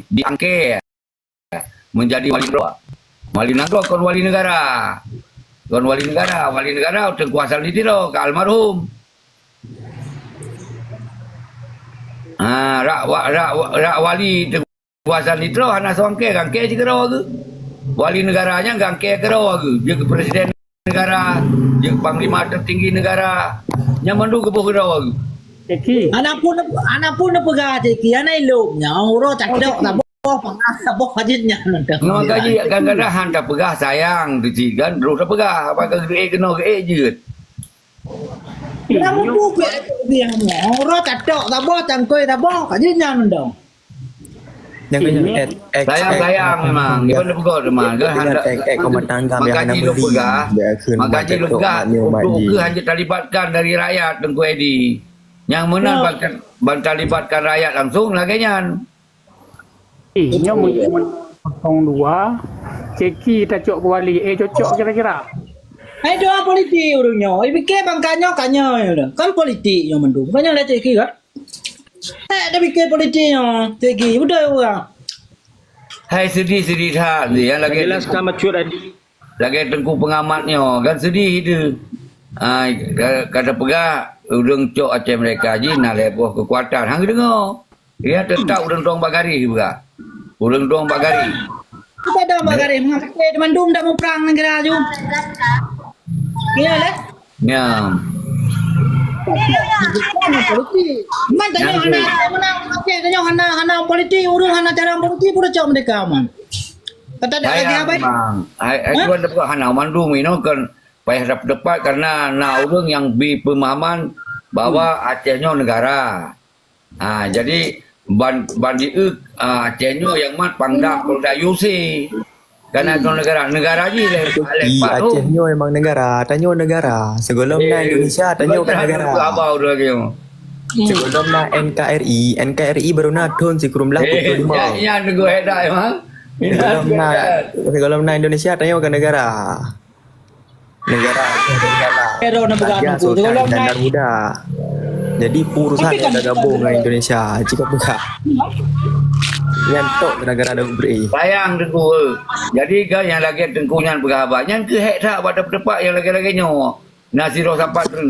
diangket menjadi wali negara. Wali negara kon wali negara. Kon wali negara Tengku Hassan Litiro ke almarhum. Rak wali Tengku Hassan Litiro hana songke gangke je kero ke. Wali negaranya gangke kero ke. Dia ke presiden negara, dia ke panglima tertinggi negara. Yang mandu ke pokok kero ke. Ceki. Anak pun pegah ceki, anak eloknya orang tak ada tak boh hajitnya nanti. Nama kaji kadang-kadang handa pegah sayang tu cik kan terus dah pegah apa kena ke je. Kenapa buku dia orang tak ada tak boh cangkoi tak boh hajitnya nanti. Jangan Sayang memang dia pun pegah memang kan handa komentar kami yang makanya lu pegah makanya lu pegah untuk ke hanya terlibatkan dari rakyat Tengku Edi yang menang terlibatkan rakyat langsung laganya. Nya mun 02 Ceki tak cocok wali cocok kira-kira. Hai doa politik orangnya. Fikir bangkanya ya. Kan politik yang mendung. Bukannya lah ceki kan? Dah fikir politiknya ceki udah orang. Hai sedih tak yang lagi Jelaskan mature tadi. lagi Tengku pengamatnya kan sedih itu. Kata pegah udang cok Aceh mereka je nak lepoh kekuatan. Hang dengar. Dia tetap udang tuang bagari juga. Udang tuang bagari. Kita dah bagari mengakui di Bandung dah mau perang negara ju. Iya lah. Ya. Politik. Man tanya menang okey tanya hana politik urus hana cara politik pun cak mereka man. Kata dah lagi apa? Hai tuan dapat hana mandum ini kan payah dapat karena orang yang berpemahaman bahwa Acehnya negara. Jadi bandi Acehnya yang mat pangdak Polda UC. Karena itu negara je Acehnya memang negara, tanya negara. Sebelum Indonesia tanya negara. Apa udah lagi? Sebelum NKRI baru tahun si kurum lah 25. Ya negara hedah emang. Sebelum Indonesia tanya negara. Negara. Pero na Raja, Sultan dan Garuda. Jadi urusan yang dah gabung dengan Indonesia. Jika buka. Yang tok negara ada beri. Sayang Tengku. Jadi kan yang lagi Tengku yang berhabat. Yang ke hek tak pada tempat yang lagi-laginya. Nasiroh sampai tu.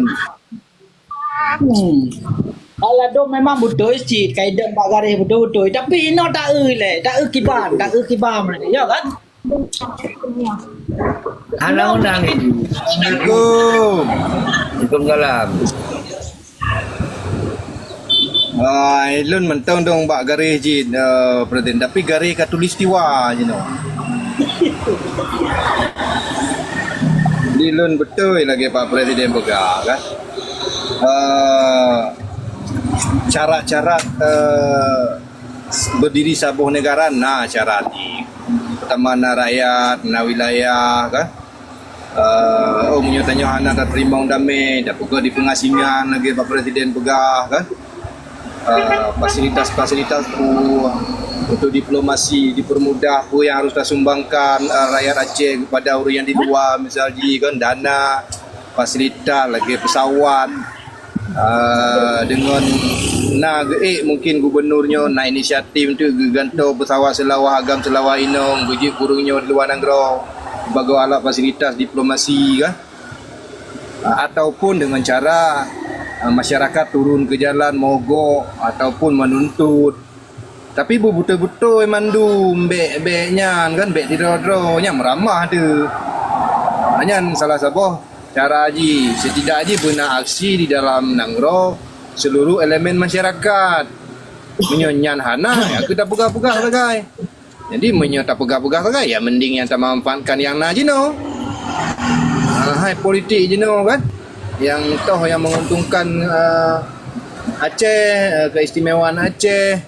Kalau dong memang betul cik kaidah bagari betul-betul. Tapi ino tak le, tak kibar mereka. Ya kan? Anak undang ni. Assalamualaikum. Waalaikumsalam. Ilun mentang dong bak garis je presiden tapi garis katulistiwa je no. Ilun betul lagi Pak Presiden pegang kan. Cara-cara berdiri sabuh negara cara ni. Pertama rakyat, wilayah kan. Menyatanya anak tak terima undame, dah pegah di pengasingan lagi Pak Presiden pegah kan. Fasilitas-fasilitas untuk diplomasi dipermudah yang harus disumbangkan rakyat Aceh kepada orang yang di luar misalnya kan dana fasilitas lagi pesawat dengan mungkin gubernurnya inisiatif untuk gantung pesawat selawah agam selawah inong bagi kurungnya di luar negara sebagai alat fasilitas diplomasi kan ataupun dengan cara masyarakat turun ke jalan mogok ataupun menuntut tapi betul-betul mandu bek-beknya kan bek tidak-tidaknya meramah tu hanya salah satu cara haji setidak haji pernah aksi di dalam Nangro seluruh elemen masyarakat menyonyan hana ya kita pegah-pegah sebagai jadi menyota pegah-pegah sebagai ya mending yang tak memanfaatkan yang naji no hai politik je no kan yang toh yang menguntungkan Aceh, keistimewaan Aceh,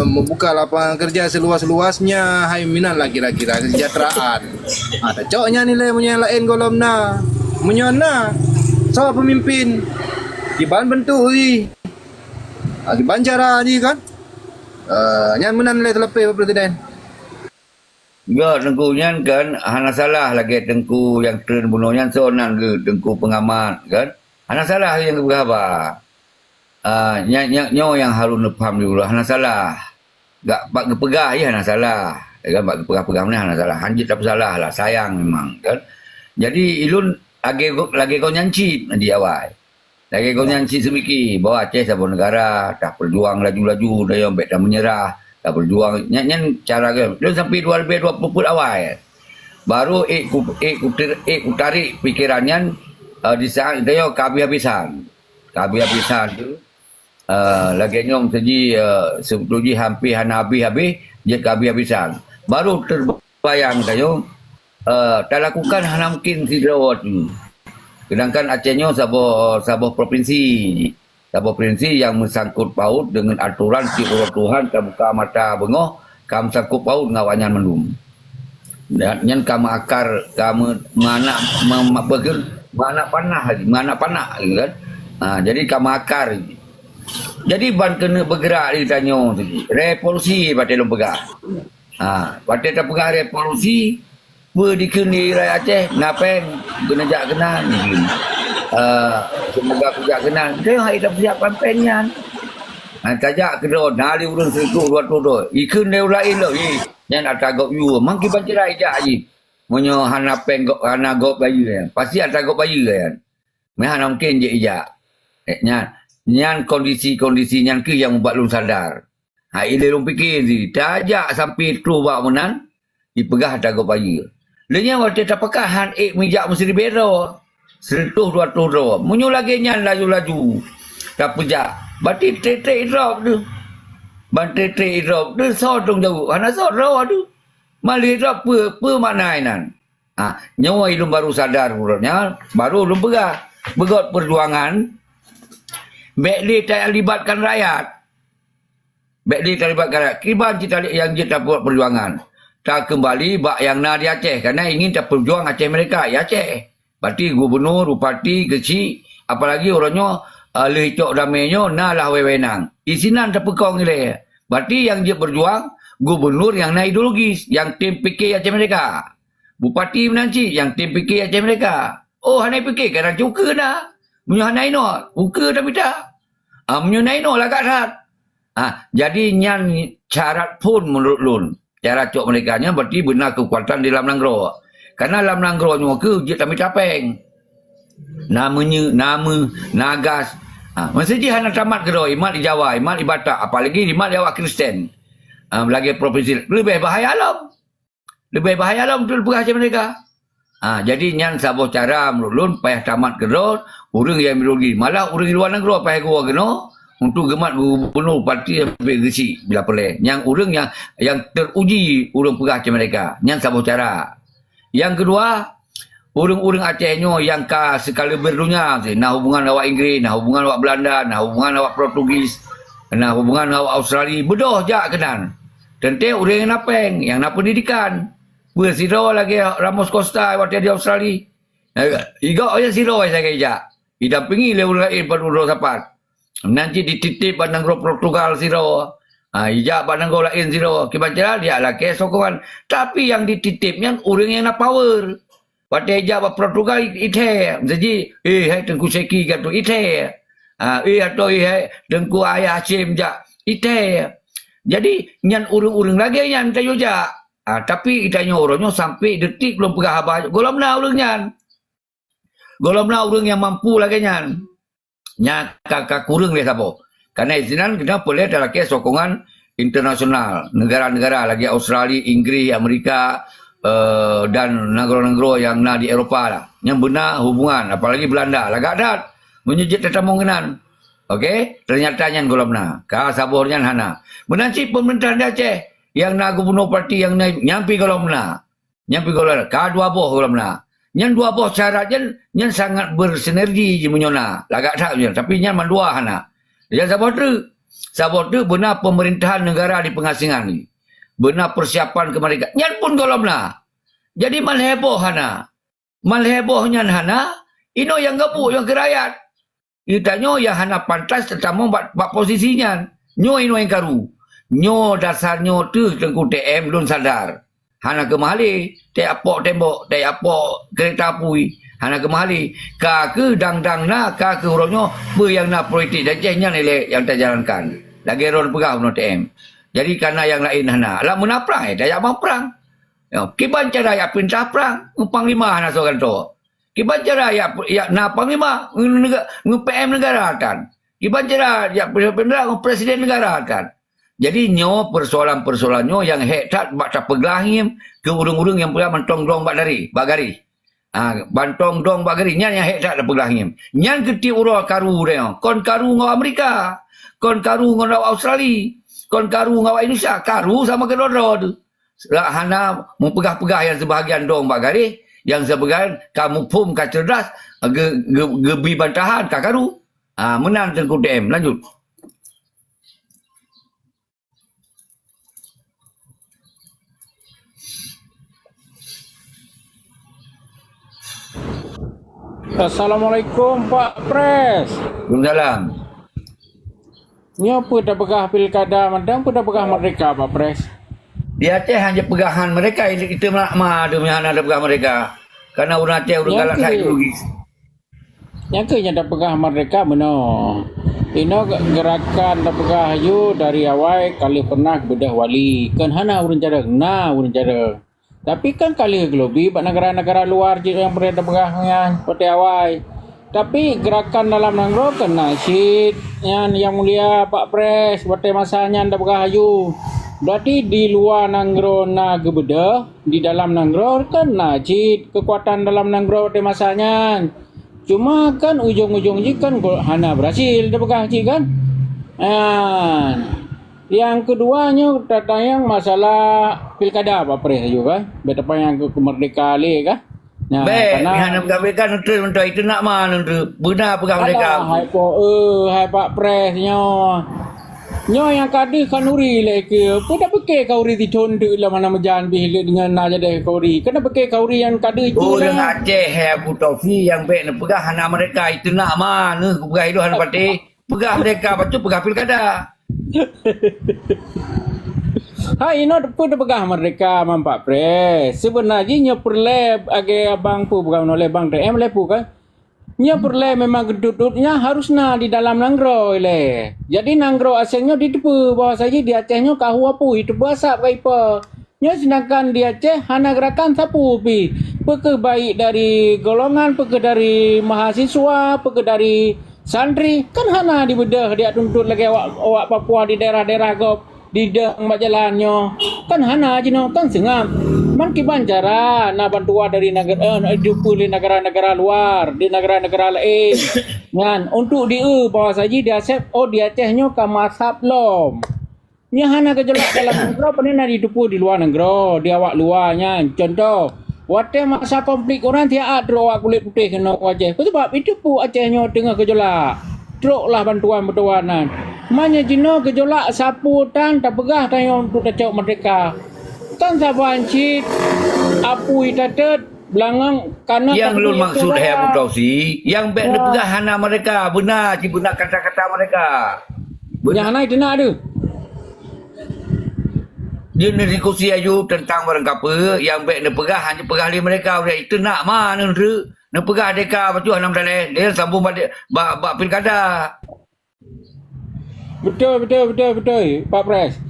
membuka lapangan kerja seluas-luasnya, hai minat lah kira-kira kesejahteraan. Ada coknya nilai menyalain golomna, menyona, so pemimpin, kiban bentuk ni, kiban cara ni kan, yang menang nilai terlepas Pak Presiden. Ya, Tengku nyan kan hana salah lagi Tengku yang tren bunuh nyan sonan ke Tengku pengamat kan. Hana salah yang berapa. Nyo yang harus nepam dulu hana salah. gak bak gepegah ya nak salah. Kan bak gepegah-pegah mana nak salah. Hanjit tak salah lah, sayang memang kan. Jadi ilun lagi kau nyanci di awal. Lagi kau nyanci semiki bahawa Aceh sebuah negara tak berjuang laju-laju dah yang dah menyerah, tak berjuang nyan cara ke. Ilun sampai 2020 awal. Baru ku tarik pikirannya di saat dia habis-habisan. Habis-habisan tu lagi nyong seji sebetulnya hampir habis je habis-habisan. Baru terbayang saya tak lakukan hana mungkin sidrawat tu. Sedangkan Acehnya sebuah provinsi. Sebuah provinsi yang mengsangkut paut dengan aturan si orang Tuhan terbuka mata bengoh kam sangkut paut dengan wanyan mendum. Dan yang kamu akar kamu mana panah kan. Jadi kamu akar. Jadi ban kena bergerak dia tanya tadi. Revolusi batai long pegah. Batai tak pegah revolusi berdikeni rakyat Aceh napeng kena jak kenan. Semoga aku jak kenan. Tengok kita siap kampenya. Tajak kedua nali urang seribu 200 ikun dia lain lo yang atagok you mangki bancerai jak ji monyo hana peng hana gop bayi kan pasti atagok bayi kan me hana mungkin je ijak nyan kondisi nyan ke yang membuat lum sadar ile lum fikir si tajak sampai tu bak menan dipegah atagok bayi lenya waktu tak pekahan mijak mesti dibero 100 200 monyo lagi nyan laju-laju tak pejak berarti tetek drop tu. Bantai drop tu sodong jauh. Hana sodong tu. Mali drop apa makna inan. Nyawa ilum baru sadar urutnya, baru ilum pegah. Begot perjuangan. Baik dia tak libatkan rakyat. Baik dia tak libatkan rakyat. Kiban kita yang kita buat perjuangan. Tak kembali bak yang na di Aceh. Kerana ingin tak perjuang Aceh mereka. Ya Aceh. Berarti gubernur, bupati, kecil. Apalagi orangnya lehicok damainya nalah wewenang. Isinan terpekong ile. Berarti yang dia berjuang gubernur yang naik ideologis, yang tim PK Aceh mereka. Bupati menanci yang tim PK Aceh mereka. Oh, hanai PK kerana cuka dah. Munyo hanai no, buka tapi tak. Munyo hanai no lah kat rat. Jadi nyan syarat pun menurut lun. Cara cok mereka nya berarti benar kekuatan di dalam langgro. Karena dalam langgro nya ke je tapi capeng. Nama nagas. Masa dia hanya tamat kedua imat di Jawa, imat di Batak, apalagi imat di awak Kristen. Lagi provinsi lebih bahaya alam. Lebih bahaya alam betul Aceh mereka. Jadi nyan sabuh cara melulun payah tamat kedua, urang yang merugi. Malah urang di luar negeri payah gua kena untuk gemat gubernur parti sampai gesi bila pelai. Yang urang yang teruji urang Aceh mereka. Nyan sabuh cara. Yang kedua, urang-urang Acehnya yang sekali berdunia, nah hubungan awak Inggeris, nah hubungan awak Belanda, nah hubungan awak Portugis, nah hubungan awak Australia, bedoh jak kenan. Tentu urang yang napeng, yang nak pendidikan. Bersiro lagi Ramos Costa waktu di Australia. Igak aja siro saya kaya. Didampingi oleh urang lain pada urang sapat. Nanti dititip pandang Portugal siro. Ijak pandang lain siro. Kibacara dia lah ke sokongan. Tapi yang dititipnya urang yang nak power. Pada ejak Portugal ite. Jadi, tengku seki kata ite. Atau tengku ayah Hashim jak ite. Jadi, nyan urung-urung lagi yang minta juga. Tapi itanya orangnya sampai detik belum pegah habis. Golom na urung nyan. Golom na urung yang mampu lagi nyan. Nyan kakak kurung dia siapa. Karena isinan kita boleh ada lagi sokongan internasional. Negara-negara lagi Australia, Inggris, Amerika, dan negara-negara yang di Eropah lah. Yang benar hubungan. Apalagi Belanda. Lagak dat. Menyejit tetamungenan. Okey? Ternyata yang golom na. Kah sabornya hana. Menanci pemerintahan di Aceh. Yang na gubernur parti yang nyampi golom na. Nyampi golom na. Kah dua boh golom na. Yang dua boh syaratnya yang sangat bersinergi je menyona. Lagak tak je. Tapi yang mandua hana. Yang sabor tu. Sabor tu benar pemerintahan negara di pengasingan ni. Benar persiapan kemerdekaan. Yang pun golom lah. Jadi mal heboh hana. Mal hebohnya hana. Ino yang gabuk yang kerayat. Itanya yang hana pantas tetamu bak posisinya. Nyo ino yang karu. Nyo dasarnya tu tengku TM belum sadar. Hana kemahali. Tak apok tembok. Tak apok kereta api. Hana kemahali. Ka ke dang-dang na. Ka ke orangnya. Yang na politik. Dan jahnya nilai yang terjalankan. Lagi orang pegah penuh TM. Jadi karena yang lain hana. Lah muna perang dah yang perang. Ya, kiban cara ya perintah perang, panglima hana sokan to. Kiban cara ya na panglima PM negara kan. Kiban cara ya presiden negara kan. Jadi nyo persoalan-persoalannya yang hektat baca peglahim ke urung-urung yang pula mentong dong bagari. Bantong dong bagari nyan yang hektat da peglahim. Nyan geti uro karu dia. Kon karu ngau Amerika, kon karu ngau Australia, kon karu ngau Indonesia, karu sama kedodro tu. Hana mempegah-pegah yang sebahagian dong bagari, yang sebahagian kamu pum ka cerdas, gebi bantahan ka karu. Menang Tengku DM. Lanjut. Assalamualaikum Pak Pres. Waalaikumsalam. Nyo apa dah begah pilkada madang dah begah merdeka Pak Pres. Di Aceh hanya pegahan mereka, kita melakma demi hana ada pegah mereka. Karena orang Aceh orang galak saya rugi. Yang ke dah begah merdeka beno. Ino gerakan dah begah you dari awal kali pernah bedah wali. Kan hana urun cara urun cara. Tapi kan kali gelobi bak negara-negara luar je yang pernah dah begahnya seperti awal. Tapi gerakan dalam Nanggro kena syid yang mulia Pak Pres seperti masanya anda begah you. Berarti di luar Nanggro na gebeda, di dalam Nanggro kan najid kekuatan dalam Nanggro di masanya. Cuma kan ujung-ujung je kan hana berhasil dah begah je kan. Yang keduanya tentang masalah pilkada Pak Pres juga. Betapa yang kemerdekaan kan. Nah, Baik, hana pegah untuk itu nak mana untuk benar pegah mereka. Hai Pak Pres Nyo yang kadi kanuri leke. Pada pakai kauri ditun tu lah mana majan bihile dengan naja deh kauri. Kena pakai kauri yang kadi itu Orang lah. Aceh Abu Taufi yang baik nak pegah hana mereka itu nak mana pegah itu hana pati. Pegah mereka lepas tu pegah pilkada. Hai ino pun pegah mereka Pak Pres. Sebenarnya nyo perle age abang pu bukan oleh bang DM lepu kan. Nya perle memang gedut-gedutnya harusnya di dalam Nanggro le. Jadi Nanggro asalnya di tepu bawah saja di Acehnya kahu apu itu bahasa kaipa. Nya sedangkan di Aceh hana gerakan sapu pi. Peke baik dari golongan, peke dari mahasiswa, peke dari santri kan hana dibedah dia tuntut lagi awak Papua di daerah-daerah gop di deng jalannya kan hana aja no kan sengam man kiban cara na bantuan dari negara-negara luar di negara-negara lain kan untuk di bahwa saja dia acep di Acehnya ka masab lom nya hana gejolak dalam negara pernah didupu di luar negara di awak luarnya contoh wate masa konflik orang tiap awak kulit putih kena Aceh sebab itu pu Acehnya tengah gejolak truk lah bantuan-bantuanan. Manya jino gejolak sapu tan tak pegah tayong untuk tacok merdeka. Tan sabancit apu itatet belangang karena yang lu maksud Abu Taufi yang baik nak pegah hana mereka benar benar kata-kata mereka. Yang hana itu nak ada. Dia nak diskusi aju tentang barang apa yang baik nak pegah hanya pegah li mereka itu nak mana tu. Nak pegah deka lepas tu hanam daleh dia sambung balik bak pilkada. Betul Pak Pres.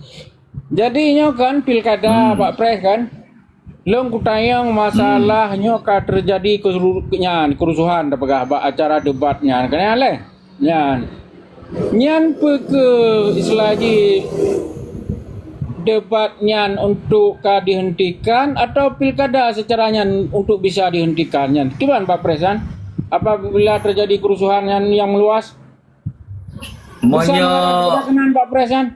Jadinya kan pilkada Pak Pres kan. Long kutayang masalahnya ka terjadi kerusuhan dah pegah acara debatnya kan leh. Nyan ke islahji debatnya untuk dihentikan atau pilkada secaranya untuk bisa dihentikan. Gimana Pak Presan? Apabila terjadi kerusuhan yang meluas? Pak Presan?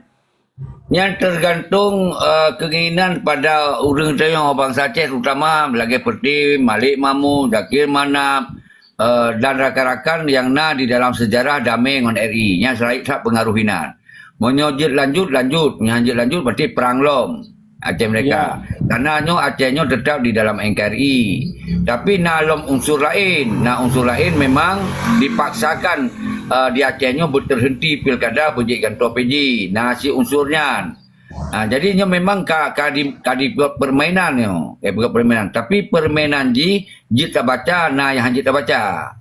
Yang tergantung keinginan pada orang Tayong bangsa Aceh terutama lagi seperti Malik Mamu, Zakir Manap dan rakan-rakan yang di dalam sejarah damai dengan RI. Yang selain tak pengaruhinan. Menyojit lanjut, berarti perang lom Aceh mereka. Karena Acehnya tetap di dalam NKRI. Tapi lom unsur lain. Unsur lain memang dipaksakan di Acehnya berterhenti pilkada berjikkan PJ. Si unsurnya. Jadinya memang kadi permainan bukan permainan. Tapi permainan jita baca, yang jita baca.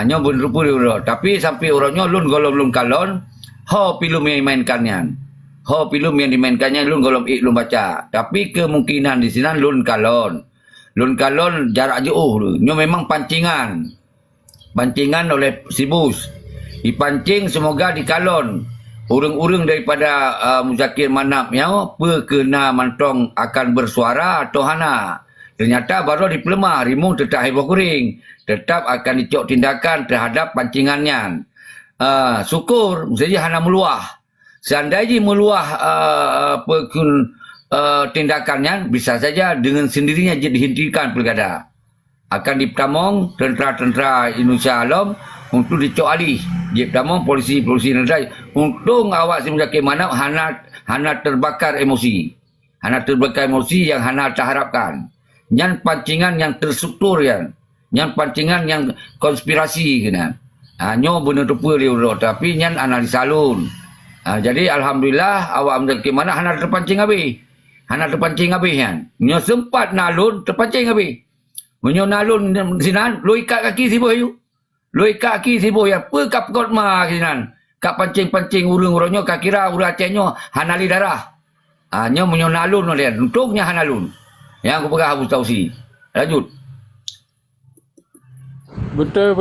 Nyo bener-bener. Tapi sampai orangnya lun golong lun kalon. Pilu mainkannya. ho filem yang dimainkannya lun golom ik lun baca. Tapi kemungkinan di sini lun kalon. Lun kalon jarak jauh tu. Nyo memang pancingan. Pancingan oleh Sibus. Dipancing semoga di kalon. Urang-urang daripada Muzakir Manap yang kena mantong akan bersuara atau hana. Ternyata baru dipelemah, rimu tetap heboh kuring. Tetap akan dicok tindakan terhadap pancingannya. Syukur, mesti hana meluah. Seandainya meluah tindakannya, bisa saja dengan sendirinya dihentikan pilkada. Akan dipertamong tentera-tentera Indonesia Alam untuk dicok alih. Dipertamong polisi-polisi negara. Untung awak si Muzakir Manap hana terbakar emosi. Hana terbakar emosi yang hana terharapkan. Yang pancingan yang terstruktur yang. Yang pancingan yang konspirasi kena. Nyo benar rupa dia tapi yang analisa alun. Jadi alhamdulillah awak Muzakir Manap hana terpancing habis. Hana terpancing habis kan. Nyo sempat nalun terpancing habis. Menyo nalun sinan lu ikat kaki sibuh you. Lu ikat kaki sibuh ya pe kap kot ma sinan. Kap pancing-pancing urang-urangnya kak kira urang Acehnya hanali darah. Nyo menyo nalun oleh untungnya hanalun. Yang aku pegang Abu Tausi. Lanjut. Betul.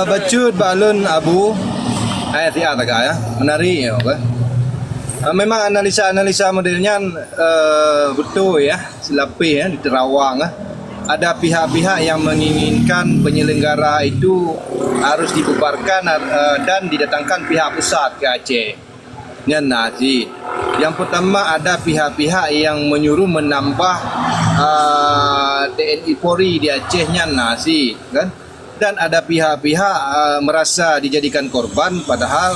Bacut balun Abu. Ayat ya tak ya. Menarik ya, okay? Memang analisa-analisa modelnya betul ya. Selapih ya di Terawang ada pihak-pihak yang menginginkan penyelenggara itu harus dibubarkan dan didatangkan pihak pusat ke Aceh. Nasi. Yang pertama ada pihak-pihak yang menyuruh menambah TNI Polri di Acehnya nasi, kan? Dan ada pihak-pihak merasa dijadikan korban padahal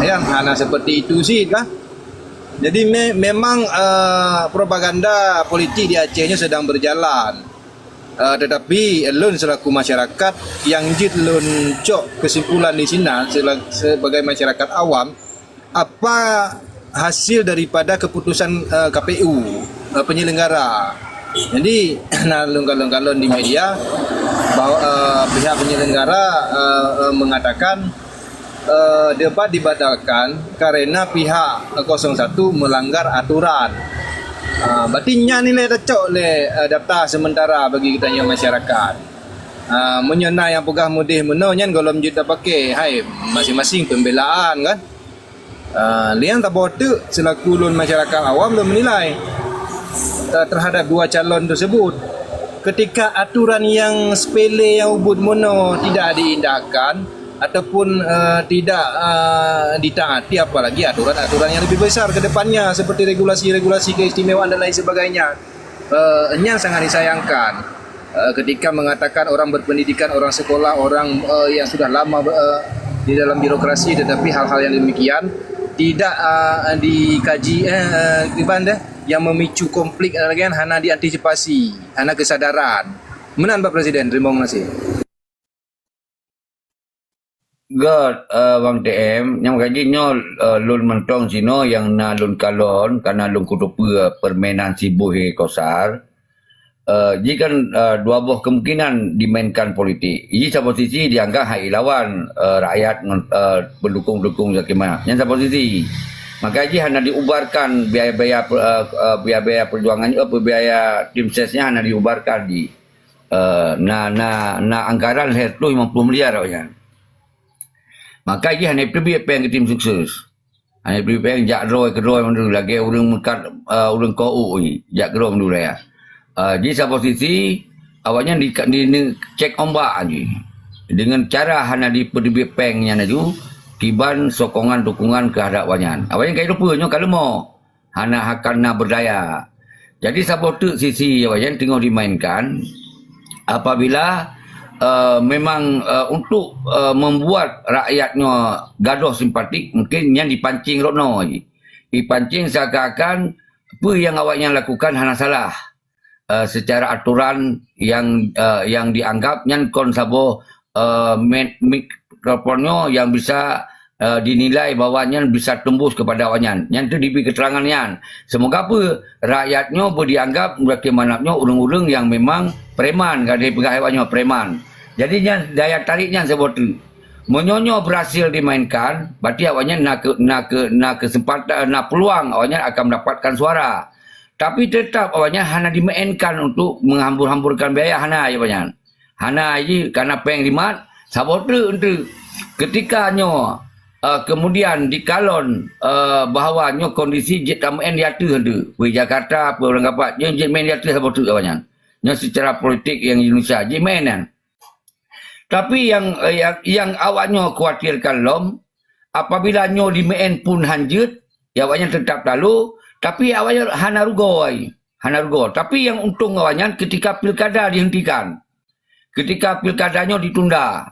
yang hanya seperti itu sih, kan? Jadi memang propaganda politik di Acehnya sedang berjalan. Tetapi lun selaku masyarakat yang jid lun cok kesimpulan di sini sebagai masyarakat awam, apa hasil daripada keputusan KPU penyelenggara. Jadi kalon-kalon di media bahwa pihak penyelenggara mengatakan debat dibatalkan karena pihak 01 melanggar aturan. Berarti nilai tercok le daftar sementara bagi kita yang masyarakat. Menyena yang pegah mudih menonyan golom juta pakai hai masing-masing pembelaan kan. Lian tak bote selaku lun masyarakat awam belum menilai terhadap dua calon tersebut. Ketika aturan yang sepele yang ubud mono tidak diindahkan ataupun tidak ditaati, apalagi aturan-aturan yang lebih besar ke depannya seperti regulasi-regulasi keistimewaan dan lain sebagainya, yang sangat disayangkan. Ketika mengatakan orang berpendidikan, orang sekolah, orang yang sudah lama di dalam birokrasi, tetapi hal-hal yang demikian tidak dikaji yang memicu konflik kan hanya diantisipasi, hanya kesadaran. Menan Pak Presiden, terima kasih. God, Bang TM, yang kajinya lun mentong sino yang na lun kalon karena lun kutupa permainan sibuh kosar. Jika dua buah kemungkinan dimainkan politik. Ini satu sisi dianggap hai lawan rakyat pendukung-pendukung Muzakir Manap. Yang satu sisi, maka ini hanya diubarkan biaya perjuangannya, biaya tim sesnya hanya diubarkan di anggaran itu 50 miliar kan. Maka ini hanya pergi yang tim sukses. Hanya pergi yang jak roy kedua menurut lagi orang orang kau jak kedua menurut ya. Di satu sisi awalnya di cek ombak aja. Dengan cara hanya di pergi pengnya naju kiban sokongan dukungan kehadapannya. Awalnya kayak rupanya kalau mau hanya akan berdaya. Jadi satu sisi awalnya tinggal dimainkan apabila memang untuk membuat rakyatnya gaduh simpatik mungkin yang dipancing rono dipancing seakan-akan apa yang awaknya lakukan hanya salah secara aturan yang dianggap yang konsabo mikrofonnya yang bisa dinilai bahawanya bisa tembus kepada awaknya yang itu diberi keterangannya semoga apa rakyatnya berdianggap Muzakir Manapnya urang-urang yang memang preman, kalau dia pegawainya preman. Jadi daya tariknya sebut menyonyo berhasil dimainkan, berarti awaknya nak kesempatan, nak peluang awaknya akan mendapatkan suara. Tapi tetap awaknya hana dimainkan untuk menghambur-hamburkan biaya hana ya banyak. Hana je karena peng rimat sabotre untuk ketika nyo kemudian dikalon bahawa nyo kondisi jet main di atas tu. Di Jakarta apa orang kapat nyo jet main di atas sabotre awaknya. Nyo secara politik yang Indonesia jet main kan. Tapi yang awaknya khawatirkan lom, apabila nyo dimain pun hanjut, ya awaknya tetap lalu, tapi awaknya hana rugo. Tapi yang untung awaknya ketika pilkada dihentikan. Ketika pilkadanya ditunda.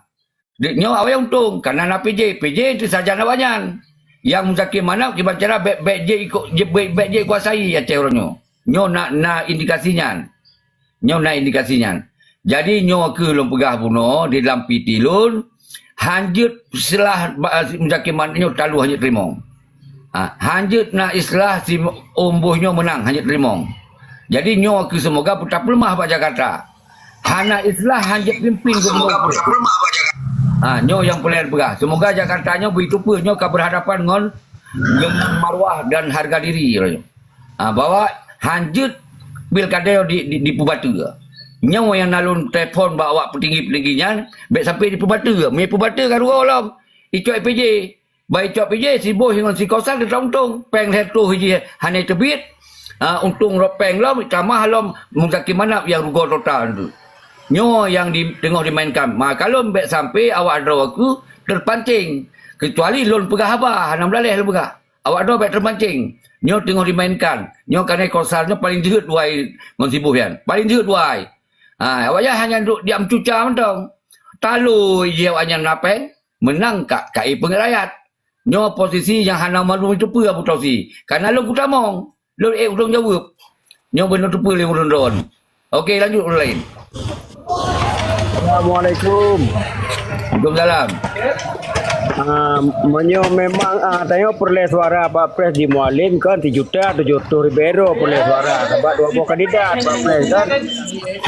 Nyo awaknya untung, karena na PJ itu saja awaknya. Yang Muzakir Manap kira-kira baik je kuasai Aceh orangnya. Nyo nak indikasinya. Jadi nyo ke lom pegah puno di dalam PT lun hanjut setelah Muzakir Manap nyo talu hanjut terima. Hanjut nak istilah si ombohnya menang hanjut terima. Jadi nyo ke semoga putar pelemah Pak Jakarta. Hana istilah hanjut pimpin semoga putar pelemah Pak Jakarta. Nyo yang pelan pegah. Semoga Jakarta nyo begitu pun nyo ka berhadapan dengan marwah dan harga diri. Bahwa hanjut pilkada di Pubatu. Nyawa yang nalun telefon bawa petinggi-petingginya baik sampai di Pubata. Punya Pubata kan dua orang. Icok PJ. Baik icok PJ si bos dengan si kawasan dia untung. Peng satu hiji hanya terbit. Untung peng lom tamah lom Muzakir Manap yang rugo total tu. Nyawa yang tengah dimainkan. Kalau baik sampai awak ada aku terpancing. Kecuali lon pegah abah. Hanam laleh lu pegah. Awak ada baik terpancing. Nyawa tengah dimainkan. Nyawa kerana kawasannya paling jehut wai ngonsibuk kan. Paling jehut wai. Awaknya hanya duduk diam cuca mentong. Talu je awaknya napeng menang KI pengerayat. Nyo posisi yang hana malu itu apa Abu Tausi. Karena lu kutamong. Lu udang jawab. Nyo benar tu apa yang udang. Okey lanjut orang lain. Assalamualaikum. Waalaikumsalam. Menyo memang tanya peroleh suara Pak Pres di Mualim kan 3 juta 700 ribu peroleh suara sebab 2 buah kandidat Pak Pres kan.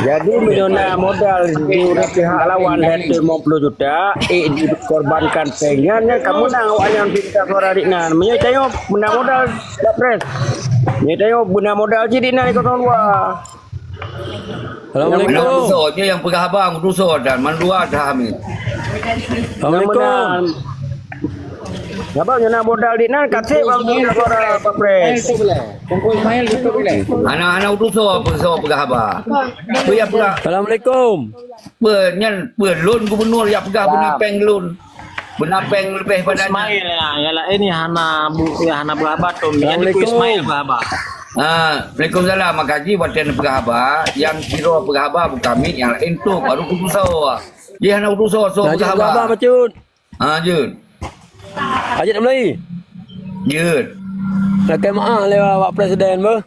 Jadi menyona modal di pihak lawan head 50 juta dikorbankan pengennya kamu nang awaknya minta suara diknan. Menyo tanya menang modal Pak Pres. Menyo tanya menang modal je diknan 02. Assalamualaikum. Yang pegah abang Ruso dan Mandua dah Hamid. Assalamualaikum. Ngapa nyana modal di nan kasih bang suara Pak Pres. Kumpul Ismail itu boleh. Anak-anak utuso pegah abang. Pegah pegah. Assalamualaikum. Penyan pelun gubernur yang pegah penapeng lun. Penapeng lebih pada Ismail ya ini Hana Berhabat tu. Ini Ismail Berhabat. Waalaikumsalam. Makasih watan pegah abang. Yang kira pegah abang bukan kami yang lain tu baru utuso. Dia anak utuso so pegah abang. Jun. Jun. Ajak nak beli. Jun. Nak kemah lewat Pak Presiden ber.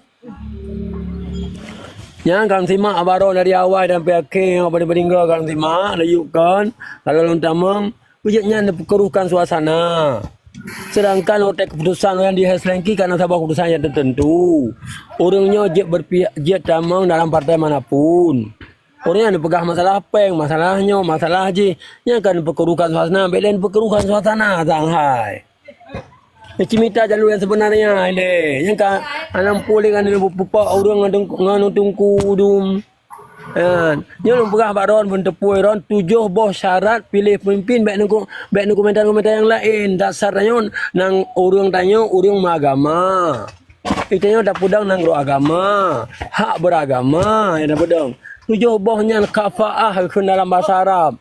Yang kan simak abaro dari awal dan akhir apa meninggal kan simak layukan kalau lontamang wujudnya kerukan suasana. Sedangkan otak keputusan yang dihasilkan karena sebuah keputusan yang tertentu. Orangnya jet tamang dalam partai manapun. Orangnya dipegah masalah peng, masalahnya, masalah je. Yang kan perkerukan suasana, belain perkerukan suasana, Shanghai. Cimita jalur yang sebenarnya ini. Yang kan anak pulih kan pupak orang nganu tungku udum. Yang pegah baron pun tepui ron 7 boh syarat pilih pemimpin baik nu komentar-komentar yang lain. Dasarnya nang orang tanya orang agama. Itanya dak pudang nang agama, hak beragama ya dak pudang. 7 bohnya kafaah ke dalam bahasa Arab.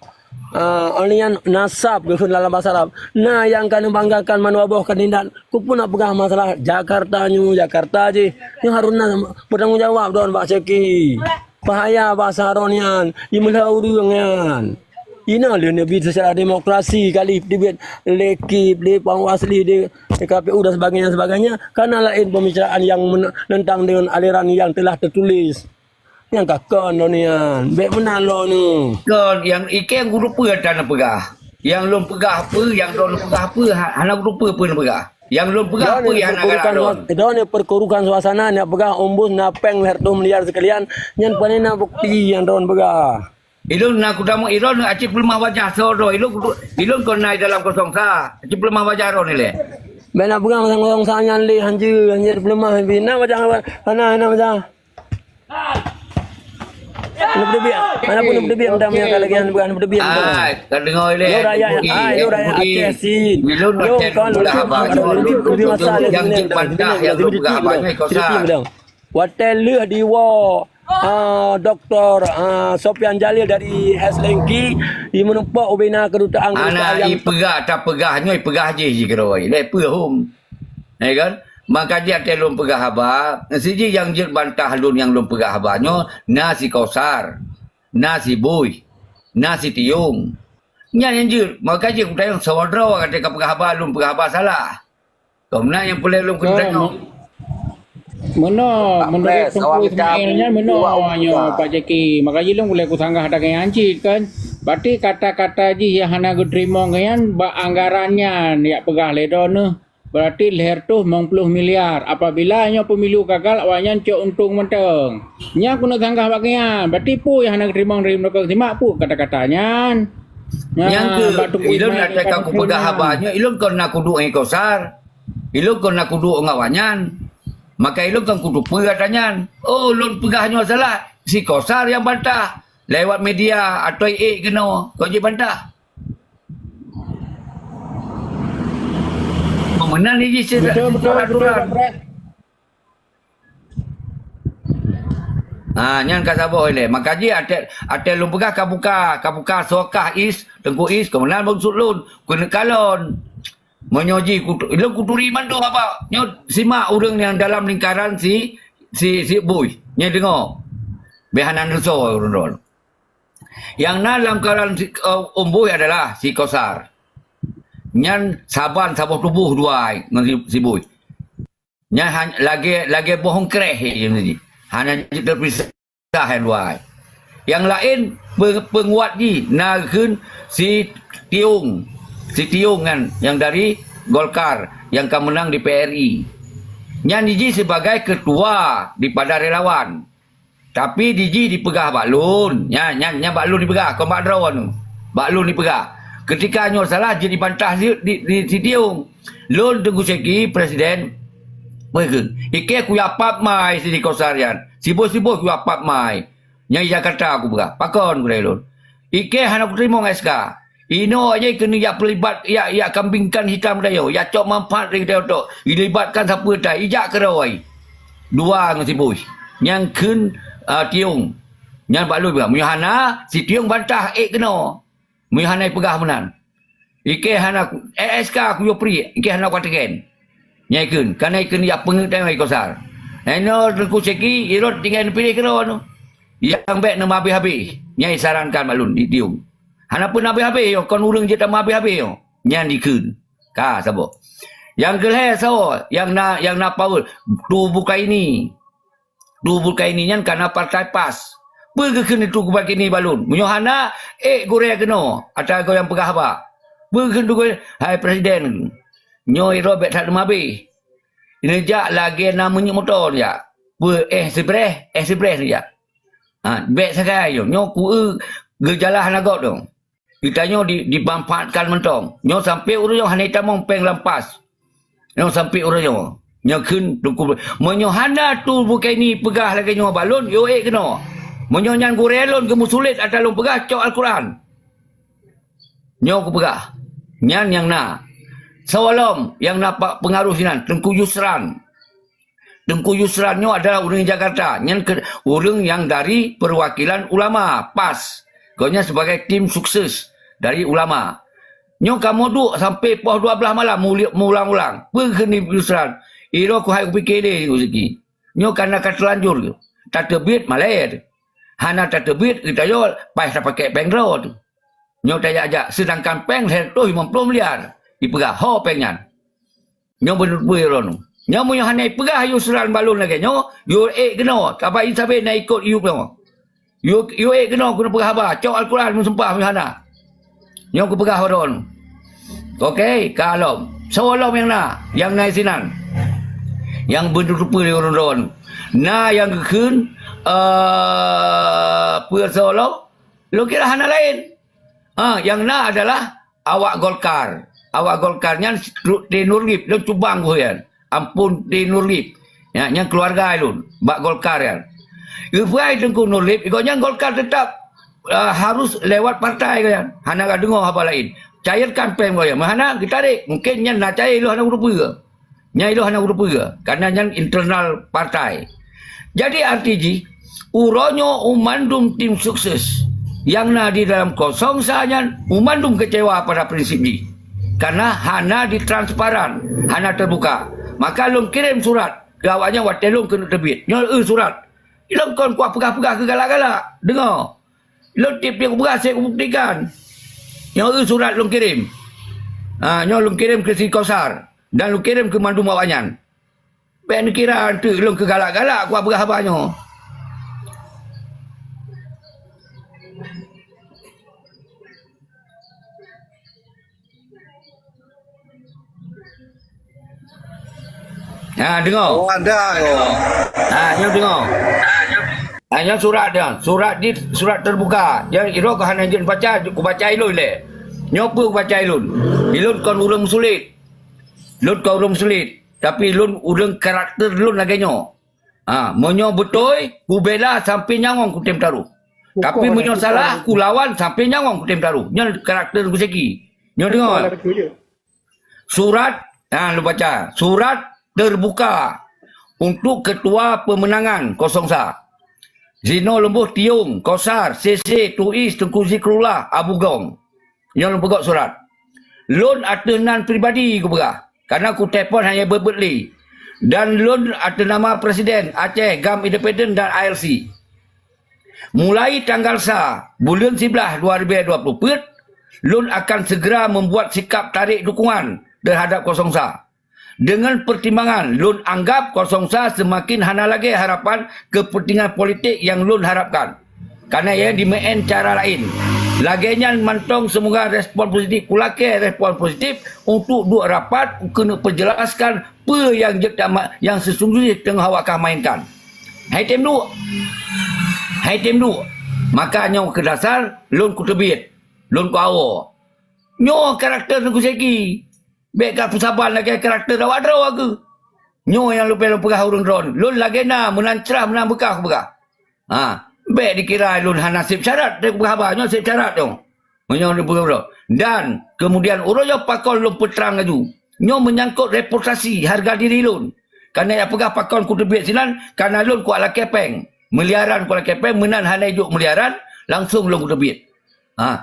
Alian nasab ke dalam bahasa Arab. Nah yang kan membanggakan mana boh kandidat. Ku pun nak pegah masalah Jakarta je. Yang harusnya bertanggung jawab don Pak Ceki. Bahaya bahasa Aronian, imulah urungan. Ina le nabi secara demokrasi kali dibet lekip di Panwasli di KPU dan sebagainya karena lain pembicaraan yang menentang dengan aliran yang telah tertulis. Yang kakon donian, baik menalo nu. Kon yang ikan guru apa dan pegah. Yang lom pegah apa, yang don pegah apa, anak guru apa pun pegah. Yang lom pegah apa yang anak don. Don perkurukan suasana nak pegah ombus napeng ler tu miliar sekalian. Yang panena bukti yang don pegah. Ilun nak kutamu ilun acik pelemah wajah soro ilun kau naik dalam kosong sa acik pelemah wajah ro ni le. Bena pegang sang sangan le hanje pelemah bina macam mana macam. Lu berbiak. Mana pun berbiak dah punya kalau lagi bukan berbiak. Kan dengar le. Yo raya Aceh sin. Ilun aceh lebih masalah yang dipantah yang bergah banyak kau sa. Hotel le di Dr. Sofian Jalil dari Helsinki di menumpak ubina kedutaan anak i pegah tak pegahnya i pegah je kira le home. Kan? Maka dia telung pegah haba, siji yang jil bantah lun yang lun pegah habanyo nasi kausar, nasi boy, nasi tiung. Nya yang jil, maka dia kutayang sawadra kata ka pegah haba lun pegah haba salah. Kau nak yang boleh lun kutayang. Menurut Tengku Ismailnya menurutnya Pak Jeki maka jilung boleh ku sanggah ada yang ancit kan berarti kata-kata ji yang hana ku terima kan anggarannya ya pegah ledon berarti leher tu 90 miliar apabila nya pemilu gagal awaknya cok untung menteng nya ku nak sanggah bagian berarti pu yang hana terima simak pu kata-katanya yang ke ilun ada ku pegah habanya ilun kau nak kudu kau sar ilun kau nak kudu ngawanyan. Maka ilun kan kudu katanya. Oh, lun pegahnya salah. Si Kosar yang bantah. Lewat media atau kena. Kau je bantah. Memenang ni je. Betul. Nyan kata boh le. Maka je ada lun pegah kabuka sokah is, Tengku is, kemenang maksud lun. Kena kalon. Menyoji ilung kuturi mandu apa nyo simak urang yang dalam lingkaran si boy nya dengar behanan reso urang yang dalam lingkaran boy adalah si Kosar nyan saban sabah tubuh dua dengan si boy nya lagi bohong kreh yang ni hanya terpisah dua yang lain penguat ji nakeun si Tiung kan yang dari Golkar yang akan menang di PRI. Nyan Diji sebagai ketua daripada relawan. Tapi Diji dipegah Baklun. Nyan Baklun dipegah. Kau Mbak Drawan tu. Baklun dipegah. Ketika nyo salah jadi bantah di Tiung. Lun Tengku Seki presiden. Mereka. Ike aku yapap mai sini Kosarian. Sibuk-sibuk aku yapap mai. Nyai Jakarta aku pegah. Pakon aku lun. Ike hana aku terima SK. Ino aja kena ya pelibat ya kambingkan hitam dayo ya cok manfaat dari dayo tok dilibatkan siapa dah ijak kerawai dua dengan si bos yang kun Tiung yang Baklun bilang Muyahana si Tiung bantah kena Muyahana pegah menan ike hana SK aku yo pri ike hana katakan nyai kun kana ikun ya pengertian ai Kosar eno Tengku Seki irot tinggal pilih kena anu yang baik nama habis nyai sarankan Baklun di Tiung hana pun habis-habis yo kon urang je tak habis-habis yo nyan dikeun ka sabo yang geleh so yang na power tu buka ini nyan kana partai PAS berkeun itu kubak ini Balun munyohana gore kena atau kau yang pegah apa berkeun tu hai presiden nyoi Robert tak habis ini jak lagi namanya motor ya sebreh ya bet sakai yo nyoku gejalah nagot dong kitanya dimanfaatkan mentong. Nyo sampai urang yang hanai tamong peng lampas. Nyo sampai urang yang nyo kun tungku. Menyo hana tu bukan ni pegah lagi nyo Balun yo kena. Menyo nyan gurelon ke musulit atalung pegah cok Al-Quran. Nyo ku pegah. Nyan yang na. Sawalom yang nampak pengaruh sinan Tengku Yusran. Tengku Yusran nyo adalah urang Jakarta. Nyan urang yang dari perwakilan ulama PAS. Kaunya sebagai tim sukses dari ulama. Nyo kamu duk sampai pukul 12 malam ulang-ulang. Perkeni Yusran. Iro ku hai ku fikir dia rezeki. Nyo karena terlanjur tu. Tak terbit malayar. Hana tak terbit kita yo pai tak pakai bank road. Nyo tak ajak sedangkan peng 150 miliar. Dipegah ho pengan. Nyo bener-bener ron. Nyo mo hanai pegah Yusran Balun lagi nyo. Yo kena. Apa isabe nak ikut you nyo. You kena pegah apa? Cok Al-Quran sempah hana. Yang aku pegah orang. Okey, kalau sawalom yang naik sinan. Yang bener-bener dia orang. Na yang kekun puasa sawalom Lu kira hana lain. Yang na adalah awak Golkar. Awak Golkarnya di Nurlip, lu cubang ko yan. Ampun di Nurlip. Ya, yang keluarga lu, bak Golkar yan. Ifai tengku Nurlip, ikutnya Golkar tetap harus lewat partai kan. Hana ka dengar apa lain. Cairkan pem ko yan. Mahana kita tarik. Mungkin yang nak cair lu hana urup ke. Nya itu hana urup ke. Karena yang internal partai. Jadi artinya uronyo umandum tim sukses. Yang na di dalam kosong sahaja umandum kecewa pada prinsip ni. Karena hana ditransparan, hana terbuka. Maka long kirim surat ke awaknya watelong kena terbit. Nyol surat. Long kon kuat pegah-pegah ke galak-galak. Dengar. Long tip dia pegah saya buktikan. Nyol surat long kirim. Nyol long kirim ke si Kosar dan long kirim ke mandum awaknya. Ben kira tu long ke galak-galak kuat pegah abahnya. Dengar. Oh, ada yo. Nyok dengar. Nyok surat dia. Surat terbuka. Jangan kira ke hana jen baca, ku baca ilun le. Nyok pun baca ilun. Ilun kon urang sulit. Lun kau urang sulit. Tapi lun urang karakter lun laganya. Monyo betul, ku bela sampai nyawang ku tem taruh. Tapi monyo salah, ku lawan sampai nyawang ku tem taruh. Nyok karakter ku segi. Nyok dengar. Surat, lu baca. Surat terbuka untuk Ketua Pemenangan Kosongsa. Zino Lembuh Tiung, Kosar, CC, Tuis, Tengku Zikrullah, Abu Gong. Yang pegak surat. Loan atenan pribadi ku pegah. Karena ku telefon hanya berbeli. Dan loan atas nama Presiden Aceh, GAM Independen dan ALC. Mulai tanggal bulan 11 2020, loan akan segera membuat sikap tarik dukungan terhadap Kosongsa. Dengan pertimbangan Lun anggap 01 semakin hana lagi harapan kepentingan politik yang Lun harapkan. Karena ia dimain cara lain. Laginya mantong semoga respon positif. Kulake respon positif untuk dua rapat kena perjelaskan apa yang sesungguhnya tengah awak mainkan. Hai tim dulu. Maka nyaw ke dasar Lun ku terbit. Lun ku awal. Nyaw karakter ku segi. Baik kat persabaran lagi karakter awak draw aku. Nyo yang lupa pegah urung drone. Lun lagi menang cerah menang bekah pegah. Baik dikira lun nasib syarat dia pegah abah nyo nasib syarat tu. Nyo pegah. Dan kemudian uroyo pakon lun peterang laju. Nyo menyangkut reputasi harga diri lun. Karena yang pegah pakon ku terbit sinan karena lun ku ala kepeng. Meliaran ku ala kepeng menan hana hidup meliaran langsung lun ku terbit.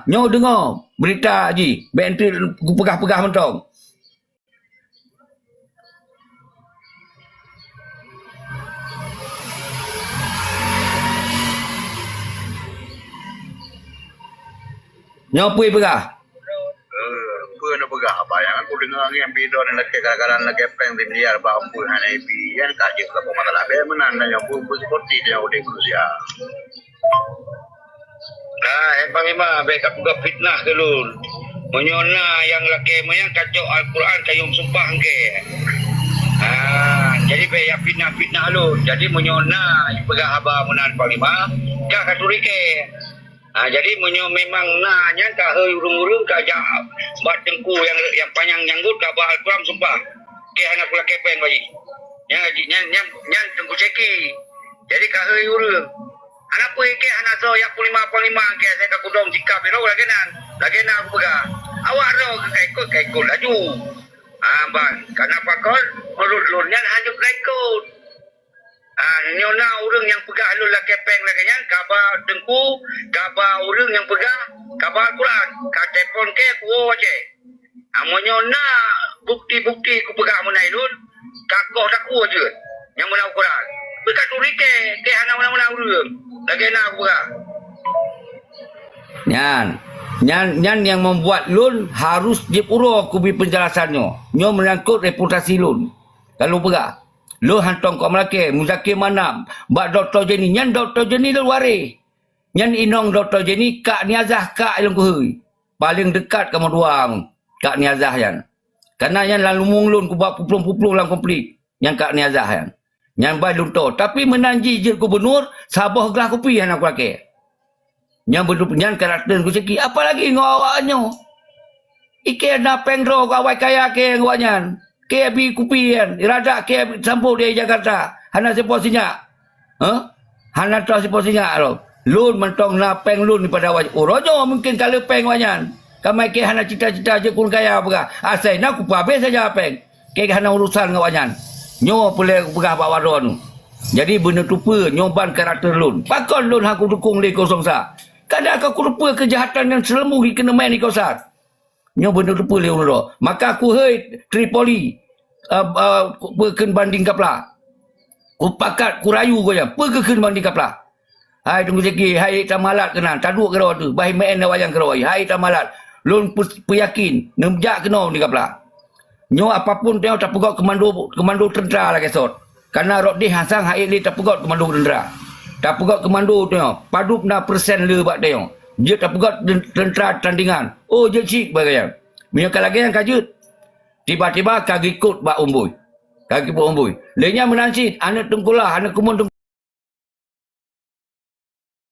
Nyo dengar berita haji. Baik nanti ku pegah-pegah mentong. Nyopui pegah. Apa nak pegah apa yang aku dengar ni yang bidon nak kegagalan nak kepeng di miliar bambu hana ibi yang kaji ke masalah be menan dan yang pun seperti dia udah Rusia. Panglima be kat juga fitnah ke lun. Menyona yang laki yang kacau Al-Quran kayung sumpah ke. Jadi be yang fitnah lun. Jadi menyona pegah abah menan panglima kah katurike. Jadi memang nanya kah urung-urung kah buat tengku yang panjang nyanggut kah bah Al-Quran sumpah. Ke anak pula kepeng bagi. Yang tengku ceki. Jadi kah urung. Anak pun ke anak so yang 5 ke saya kah kudong sikap itu lagi aku pegang. Awak ro kaikut laju. Bang, kenapa kau lulurnya hanya kaikut. Nyona urang yang pegah lu lah kepeng lagi nya kabar tengku kabar urang yang pegah kabar Quran ka telefon ke ku aje nyona bukti-bukti ku pegah menai lun kakoh dak ku aje yang menau Quran bekat urike ke hana mana urang lagi na aku pegah Nyan yang membuat lun harus dipuro ku penjelasannya nyo menyangkut reputasi lun kalau pegah lu hantong kau Melaka, Muzakir Manam, bak Dr. Jenny, nyan Dr. Jenny lu waris. Nyan inong Dr. Jenny, Kak Niazah, Kak Ilong Kuhui. Paling dekat kamu dua, Kak Niazah yan. Karena yang lalu munglun, ku buat puplung-puplung lang komplit. Yang Kak Niazah yan. Yang baik luntur. Tapi menanji je gubernur, sabah gelah kopi yang aku laki. Yang berdupunyan karakter ku seki. Apa lagi ngawaknya? Ike na pengro kawai kaya ke ngawaknya. Ke bi kupian. Irada ke sampul di Jakarta. Hana seposinya. Hana tahu seposinya. Lun mentong na peng lun pada wajah. Rojo mungkin kalau peng wanyan. Kamai ke hana cita-cita je kun kaya apa. Asai nak ku habis saja peng. Ke hana urusan ngawanyan. Nyo boleh pegah pak wadon. Jadi benda tupa nyoban karakter lun. Pakon lun aku dukung di kosong sa. Kadang aku lupa kejahatan yang selemu di kena main di kosar. Nyo benda tupa le ulo. Maka aku hei Tripoli peken banding kapla. Ku pakat ku rayu ko ya. Peken banding kapla. Hai tunggu seki, hai tamalat kena, taduk ke rawat tu, bahi main na wayang ke rawai, hai tamalat, lun peyakin, nemjak kena ni kapla. Nyo apapun tengok tak pegot komando tentera lah kesot. Karena rok di hasang hai li tak pegot komando tentera. Tak pegot komando tengok, padup na persen le bak tengok. Dia tak pegot tentera tandingan. Oh je cik bagaya. Minyak lagi yang kajut. Tiba-tiba kaki ikut bak umbui. Kaki bak umbui. Lenya menansit, anak tengkulah, anak kumun